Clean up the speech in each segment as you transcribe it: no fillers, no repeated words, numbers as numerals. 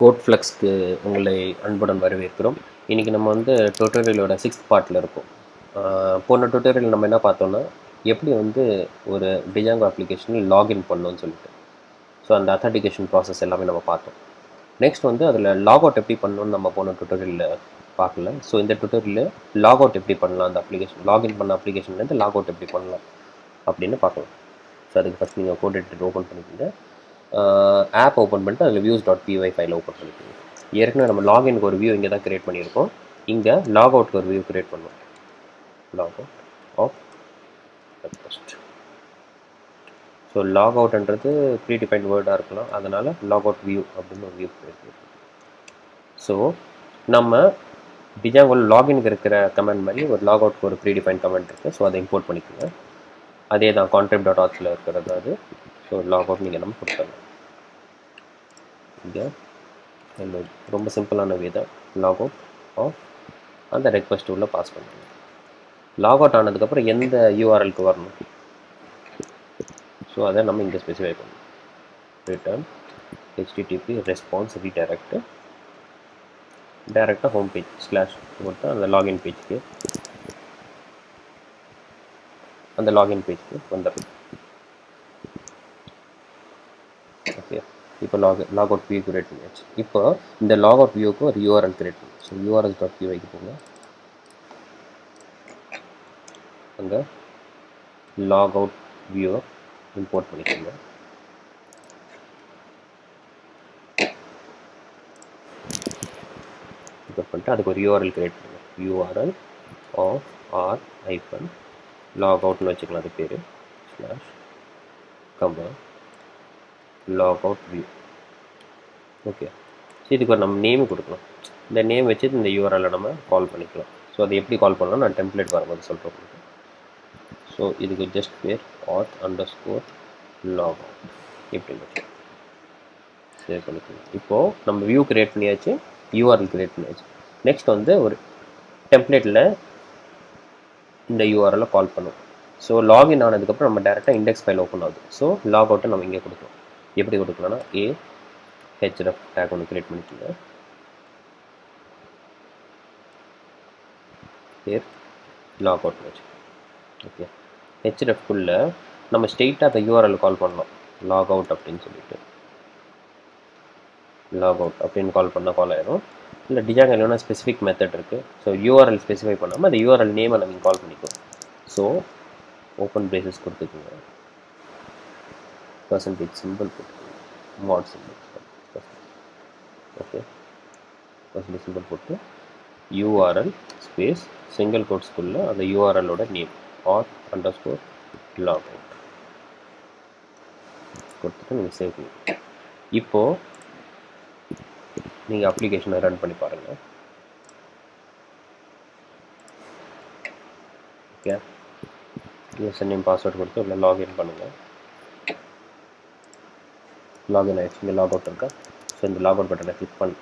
Code ஃப்ளக்ஸ்க்கு உங்களை அன்புடன் வரவேற்கிறோம். இன்றைக்கி நம்ம வந்து டுட்டோரியலோட 6th பார்ட்டில் இருக்கோம். போன டுட்டோரியல் நம்ம என்ன பார்த்தோன்னா, எப்படி வந்து ஒரு டிஜாங்கோ அப்ளிகேஷனில் லாகின் பண்ணணும்னு சொல்லிட்டு. ஸோ அந்த அத்தன்டிகேஷன் ப்ராசஸ் எல்லாமே நம்ம பார்த்தோம். நெக்ஸ்ட் வந்து அதில் லாக் அவுட் எப்படி பண்ணணும்னு நம்ம போன டுட்டோரியலில் பார்க்கல. ஸோ இந்த டுட்டோரியலில் லாக் அவுட் எப்படி பண்ணலாம், அந்த அப்ளிகேஷன் லாகின் பண்ண அப்ளிகேஷன்லேருந்து லாக் அவுட் எப்படி பண்ணலாம் அப்படின்னு பார்க்கலாம். ஸோ அதுக்கு ஃபஸ்ட் நீங்கள் கோட் எடிட்டர் ஓப்பன் பண்ணிக்கிங்க. ஆப் ஓப்பன் பண்ணிட்டு அதில் views.py ஃபைல் ஓப்பன் பண்ணிக்கோங்க. ஏற்கனவே நம்ம லாகின்க்கு ஒரு வியூ இங்கே தான் கிரியேட் பண்ணியிருக்கோம். இங்கே லாக் அவுட்க்கு ஒரு வியூ கிரியேட் பண்ணுவோம். Log out of request. So log அவுட்ன்றது ப்ரீ டிஃபைன்ட் வேர்டாக இருக்கலாம், அதனால் லாக் அவுட் வியூ அப்படின்னு ஒரு வியூ கிரியேட் பண்ணியிருக்கோம். ஸோ நம்ம டிஜாங்கோவில் லாகின்க்கு இருக்கிற கமெண்ட் மாதிரி ஒரு லாக் அவுட்க்கு ஒரு ப்ரீ டிஃபைன் கமெண்ட் இருக்குது. ஸோ அதை இம்போர்ட் பண்ணிக்கோங்க. அதே தான் contrib.authல் இருக்கிறது அது. ஸோ லாக் அவுட் நீங்கள் நம்ம கொடுத்துடலாம். இங்கே ரொம்ப சிம்பிளான வே தான். லாக் அவுட் ஆஃப் அந்த ரெக்வெஸ்ட் உள்ள பாஸ் பண்ணுங்க. லாக் அவுட் ஆனதுக்கப்புறம் எந்த யூஆர்எல்க்கு வரணும், ஸோ அதை நம்ம இங்கே ஸ்பெசிஃபை பண்ணணும். ரிட்டர்ன் http ரெஸ்பான்ஸ் ரீடைரக்ட் டைரெக்டாக ஹோம் பேஜ் ஸ்லாஷ் போட்டு அந்த லாகின் பேஜ்க்கு வந்துடும். ஓகே, இப்போ லாக் அவுட் வியூ கிரியேட் பண்ணியாச்சு. இப்போ இந்த லாக் அவுட் வியூக்கு ஒரு யூஆர்எல் கிரியேட் பண்ணும். ஸோ url.py போங்க. அங்கே லாக் அவுட் வியூவை இம்போர்ட் பண்ணிக்கோங்க. இம்போர்ட் பண்ணிட்டு அதுக்கு ஒரு யூஆர்எல் கிரியேட் பண்ணுங்க. url ஆஃப் r-லாக் அவுட்னு வச்சுக்கலாம், அது பேர் slash comma log out view. Okay, so இதுக்கு ஒரு நம்ம நேம் கொடுக்கலாம். இந்த நேம் வச்சு இந்த யூஆர்எல்லை நம்ம கால் பண்ணிக்கலாம். ஸோ அது எப்படி கால் பண்ணலாம் நான் டெம்ப்ளேட் வரும்போது சொல்கிறேன் உங்களுக்கு. ஸோ இதுக்கு ஜஸ்ட் பேர் auth_log out எப்படின்னு வச்சு சேவ் பண்ணிக்கலாம். இப்போது நம்ம வியூ கிரியேட் பண்ணியாச்சு, யூஆர்எல் கிரியேட் பண்ணியாச்சு. நெக்ஸ்ட் வந்து ஒரு டெம்ப்ளேட்டில் இந்த யூஆர்எல்லை கால் பண்ணும். ஸோ லாகின் ஆனதுக்கப்புறம் நம்ம டேரெக்டாக இண்டெக்ஸ் ஃபைல் ஓப்பன் ஆகுது. ஸோ லாக் அவுட்டை நம்ம இங்கே கொடுக்கலாம். எப்படி கொடுக்கலாம்னா href டேக் ஒன்று கிரியேட் பண்ணிக்கோங்க. பேர் லாக் அவுட் வச்சு. ஓகே, hrefக்குள்ளே நம்ம ஸ்ட்ரெயிட்டாக அந்த யூஆர்எல் கால் பண்ணலாம். லாக் அவுட் அப்படின்னு சொல்லிட்டு லாக் அவுட் அப்படின்னு கால் பண்ணால் கால் ஆயிடும். இல்லை டிஜாங்கோ இல்லைனா ஸ்பெசிஃபிக் மெத்தட் இருக்குது. ஸோ யூஆர்எல் ஸ்பெசிஃபை பண்ணாமல் அந்த யூஆர்எல் நேமை நம்ம கால் பண்ணிக்குவோம். ஸோ ஓப்பன் பிரேசஸ் கொடுத்துக்கோங்க, பர்சன்டேஜ் சிம்பிள் போட்டுக்கோங்க, மாட் சிம்பிள். ஓகே, பர்சன்டேஜ் சிம்பிள் போட்டு யூஆர்எல் ஸ்பேஸ் சிங்கிள் கோட்ஸ்குள்ளே அந்த யூஆர்எலோட நேம் auth_log out கொடுத்துட்டு நீங்கள் சேவ் பண்ணுங்க. இப்போது நீங்கள் அப்ளிகேஷனை ரன் பண்ணி பாருங்கள். ஓகே, யூசர் நேம் பாஸ்வேர்டு கொடுத்து உள்ள லாகின் பண்ணுங்கள். லாகின் ஆகிடுச்சு. இங்கே லாக் அவுட் இருக்கா? ஸோ இந்த லாக் அவுட் பட்டனை கிளிக் பண்ணி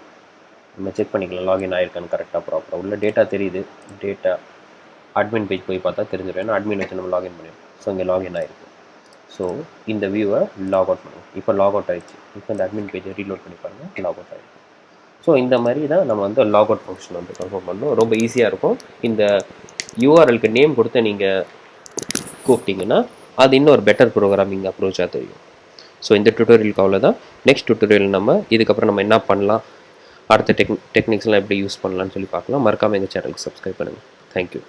நம்ம செக் பண்ணிக்கலாம் லாகின் ஆகிருக்கான்னு கரெக்டாக ப்ராப்பராக. உள்ள டேட்டா தெரியுது. டேட்டா அட்மின் பேஜ் போய் பார்த்தா தெரிஞ்சிடும். ஏன்னா அட்மின் வச்சு நம்ம லாகின் பண்ணிடுவோம். ஸோ இங்கே லாகின் ஆகிருக்கு. ஸோ இந்த வியூவை லாக் அவுட் பண்ணுவோம். இப்போ லாக் அவுட் ஆகிடுச்சு. இப்போ இந்த அட்மின் பேஜை ரீலோட் பண்ணி பாருங்கள், லாக் அவுட் ஆகிருக்கு. ஸோ இந்த மாதிரி தான் நம்ம வந்து லாக் அவுட் ஃபங்க்ஷன் வந்து கன்ஃபார்ம் பண்ணணும். ரொம்ப ஈஸியாக இருக்கும். இந்த யூஆர்எல்க்கு நேம் கொடுத்து நீங்கள் கூப்பிட்டிங்கன்னா அது இன்னும் ஒரு பெட்டர் ப்ரோக்ராமிங் அப்ரோச்சாக தெரியும். ஸோ இந்த டுட்டோரியலுக்கு அவ்வளோதான். நெக்ஸ்ட் டுட்டோரியல் நம்ம இதுக்கப்புறம் நம்ம என்ன பண்ணலாம், அடுத்த டெக்னிக்ஸ்லாம் எப்படி யூஸ் பண்ணலான்னு சொல்லி பார்க்கலாம். மறக்காமல் எங்கள் சேனலுக்கு சப்ஸ்கிரைப் பண்ணுங்கள். தேங்க்யூ.